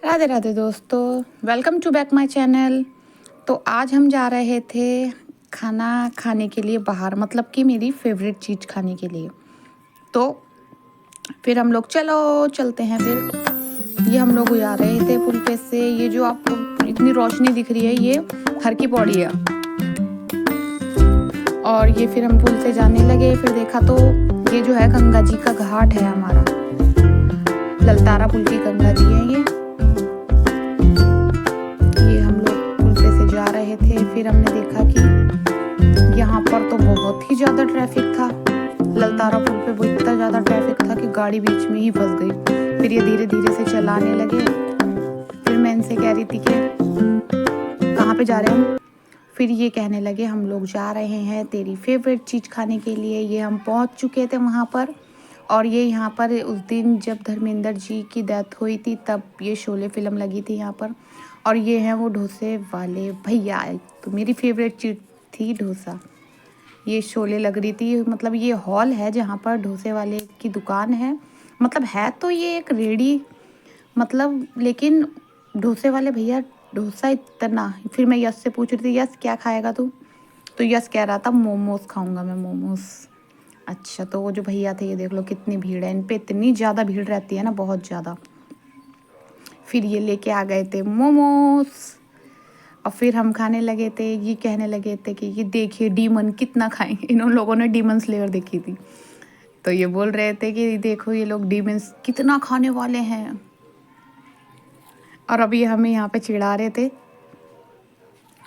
राधे राधे दोस्तों, welcome to back my channel. तो आज हम जा रहे थे खाना खाने के लिए बाहर, मतलब कि मेरी फेवरेट चीज़ खाने के लिए। तो फिर हम लोग चलो चलते हैं। फिर ये हम लोग जा रहे थे पुल पे से। ये जो आपको इतनी रोशनी दिख रही है, ये हर की पौड़ी है। और ये फिर हम पुल से जाने लगे। फिर देखा तो ये जो है गंगा जी का घाट है हमारा, ललतारा पुल की गंगा जी है ये। रहे थे। फिर हमने देखा कि यहाँ पर तो बहुत ही ज़्यादा ट्रैफिक था। ललतारा पुल पे वो इतना ज़्यादा ट्रैफिक था कि गाड़ी बीच में ही फंस गई। फिर ये धीरे धीरे से चलाने लगे। फिर मैं इनसे कह रही थी कि कहाँ पे जा रहे हैं। फिर ये कहने लगे हम लोग जा रहे हैं तेरी फेवरेट चीज़ खाने के लिए। ये हम पहुँच चुके थे वहाँ पर। और ये यहाँ पर उस दिन जब धर्मेंद्र जी की डेथ हुई थी तब ये शोले फिल्म लगी थी यहाँ पर। और ये हैं वो डोसे वाले भैया। तो मेरी फेवरेट चीज़ थी डोसा। ये शोले लग रही थी, मतलब ये हॉल है जहाँ पर डोसे वाले की दुकान है। मतलब है तो ये एक रेडी, मतलब लेकिन डोसे वाले भैया डोसा इतना। फिर मैं यश से पूछ रही थी, यश क्या खाएगा तू? तो यश कह रहा था मोमोज खाऊंगा मैं, मोमोज। अच्छा, तो वो जो भैया थे, ये देख लो कितनी भीड़ है इन पे, इतनी ज़्यादा भीड़ रहती है ना, बहुत ज़्यादा। फिर ये लेके आ गए थे मोमोज और फिर हम खाने लगे थे। ये कहने लगे थे कि ये देखिए डीमन कितना खाएंगे। इन लोगों ने डीमन स्लेयर देखी थी, तो ये बोल रहे थे कि देखो ये लोग डीमंस कितना खाने वाले हैं। और अभी हमें यहाँ पे चिढ़ा रहे थे।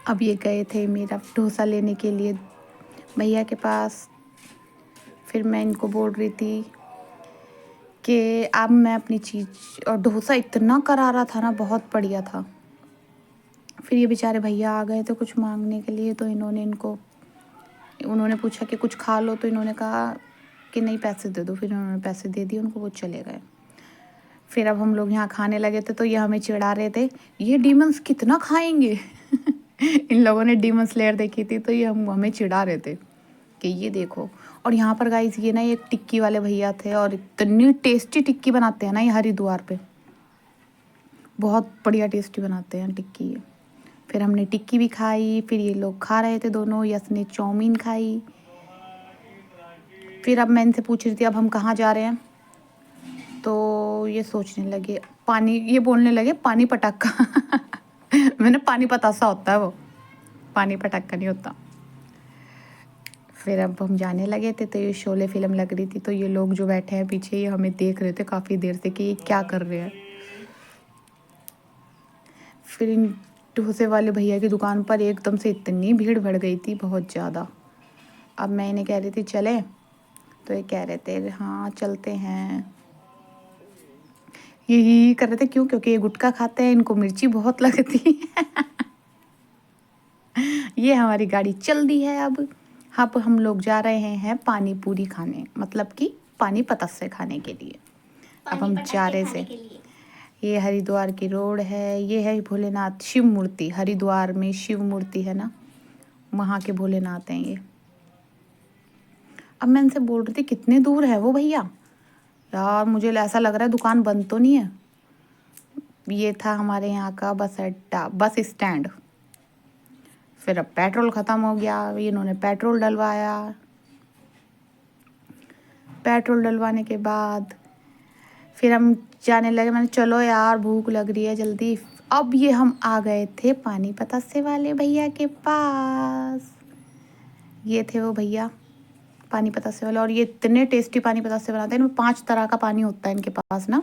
अब ये गए थे मेरा डोसा लेने के लिए भैया के पास। फिर मैं इनको बोल रही थी कि अब मैं अपनी चीज़, और डोसा इतना करारा था ना, बहुत बढ़िया था। फिर ये बेचारे भैया आ गए थे कुछ मांगने के लिए। तो उन्होंने पूछा कि कुछ खा लो, तो इन्होंने कहा कि नहीं पैसे दे दो। फिर उन्होंने पैसे दे दिए उनको, वो चले गए। फिर अब हम लोग यहाँ खाने लगे थे। तो ये हमें चिढ़ा रहे थे, ये डीमंस कितना खाएंगे। इन लोगों ने डीमन स्लेयर देखी थी, तो ये हमें चिढ़ा रहे थे कि ये देखो। और यहाँ पर गाइस ये ना एक टिक्की वाले भैया थे, और इतनी टेस्टी टिक्की बनाते हैं ना ये हरिद्वार पे, बहुत बढ़िया टेस्टी बनाते हैं टिक्की ये। फिर हमने टिक्की भी खाई। फिर ये लोग खा रहे थे दोनों। यश ने चाउमीन खाई। फिर अब मैं इनसे पूछ रही थी अब हम कहाँ जा रहे हैं। तो ये सोचने लगे, पानी, ये बोलने लगे पानी पटाखा। मैंने पानी पतासा होता है वो, पानी पटाखा नहीं होता। फिर अब हम जाने लगे थे। तो ये शोले फिल्म लग रही थी। तो ये लोग जो बैठे हैं पीछे, ये हमें देख रहे थे काफ़ी देर से कि ये क्या कर रहे हैं। फिर इन डोसे वाले भैया की दुकान पर एकदम से इतनी भीड़ बढ़ गई थी, बहुत ज़्यादा। अब मैं इन्हें कह रही थी चले, तो ये कह रहे थे हाँ चलते हैं। यही कर रहे थे, क्यों? क्योंकि ये गुटखा खाते हैं, इनको मिर्ची बहुत लगती है। ये हमारी गाड़ी चल दी है। अब हम लोग जा रहे हैं पानी पूरी खाने, मतलब कि पानी पतासे खाने के लिए। अब हम जा रहे थे। ये हरिद्वार की रोड है। ये है भोलेनाथ शिव मूर्ति, हरिद्वार में शिव मूर्ति है ना, वहाँ के भोलेनाथ हैं ये। अब मैं इनसे बोल रही थी कितने दूर है वो भैया। यार मुझे ऐसा लग रहा है दुकान बंद तो नहीं है। ये था हमारे यहाँ का बस अड्डा, बस स्टैंड। फिर अब पेट्रोल ख़त्म हो गया। इन्होंने पेट्रोल डलवाया। पेट्रोल डलवाने के बाद फिर हम जाने लगे। मैंने चलो यार भूख लग रही है जल्दी। अब ये हम आ गए थे पानी पतासे वाले भैया के पास। ये थे वो भैया पानी पतासे वाले, और ये इतने टेस्टी पानी पतासे बनाते हैं। इनमें 5 तरह का पानी होता है इनके पास ना,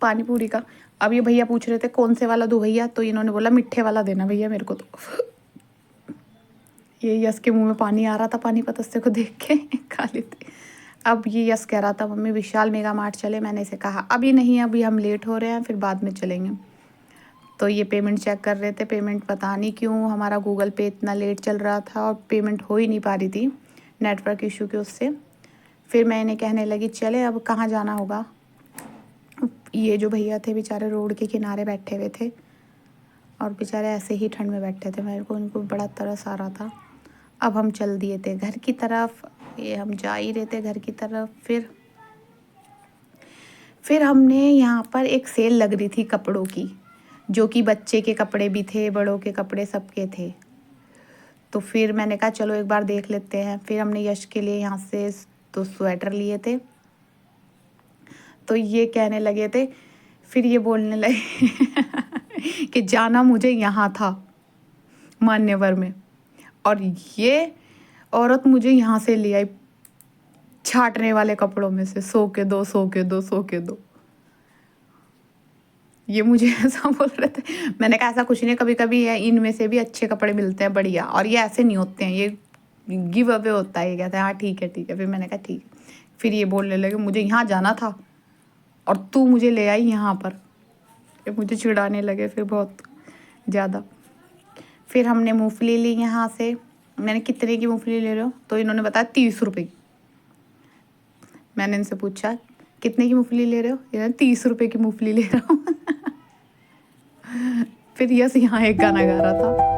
पानी पूरी का। अब ये भैया पूछ रहे थे कौन से वाला दूँ भैया, तो इन्होंने बोला मीठे वाला देना भैया मेरे को। तो ये यश के मुंह में पानी आ रहा था पानी पतासे को देख के। खा लेते। अब ये यश कह रहा था मम्मी विशाल मेगा मार्ट चले। मैंने इसे कहा अभी नहीं, अभी हम लेट हो रहे हैं, फिर बाद में चलेंगे। तो ये पेमेंट चेक कर रहे थे। पेमेंट पता नहीं क्यों हमारा गूगल पे इतना लेट चल रहा था और पेमेंट हो ही नहीं पा रही थी, नेटवर्क इशू के उससे। फिर मैं इन्हें कहने लगी चले अब कहाँ जाना होगा। ये जो भैया थे बेचारे रोड के किनारे बैठे हुए थे, और बेचारे ऐसे ही ठंड में बैठे थे। मेरे को इनको बड़ा तरस आ रहा था। अब हम चल दिए थे घर की तरफ। ये हम जा ही रहे थे घर की तरफ। फिर हमने यहाँ पर एक सेल लग रही थी कपड़ों की, जो कि बच्चे के कपड़े भी थे, बड़ों के कपड़े सबके थे। तो फिर मैंने कहा चलो एक बार देख लेते हैं। फिर हमने यश के लिए यहाँ से तो स्वेटर लिए थे। तो ये कहने लगे थे, फिर ये बोलने लगे कि जाना मुझे यहाँ था मान्यवर में, और ये औरत मुझे यहाँ से ले आई छाटने वाले कपड़ों में से, 100 के 2, 100 के 2, 100 के 2। ये मुझे ऐसा बोल रहे थे। मैंने कहा ऐसा कुछ नहीं, कभी कभी है इनमें से भी अच्छे कपड़े मिलते हैं बढ़िया, और ये ऐसे नहीं होते हैं, ये गिव अवे होता है। ये कहते हैं हाँ ठीक है ठीक है। फिर मैंने कहा ठीक है। फिर ये बोलने लगे मुझे यहाँ जाना था और तू मुझे ले आई यहाँ पर। ये मुझे चिढ़ाने लगे फिर बहुत ज़्यादा। फिर हमने मूँगफली ली यहाँ से। मैंने कितने की मूँगफली ले रहे हो, तो इन्होंने बताया 30 रुपये की। मैंने इनसे पूछा कितने की मूँगफली ले रहे हो, इन्होंने 30 रुपये की मूँगफली ले रहा हूँ। फिर यस यहाँ एक गाना गा रहा था।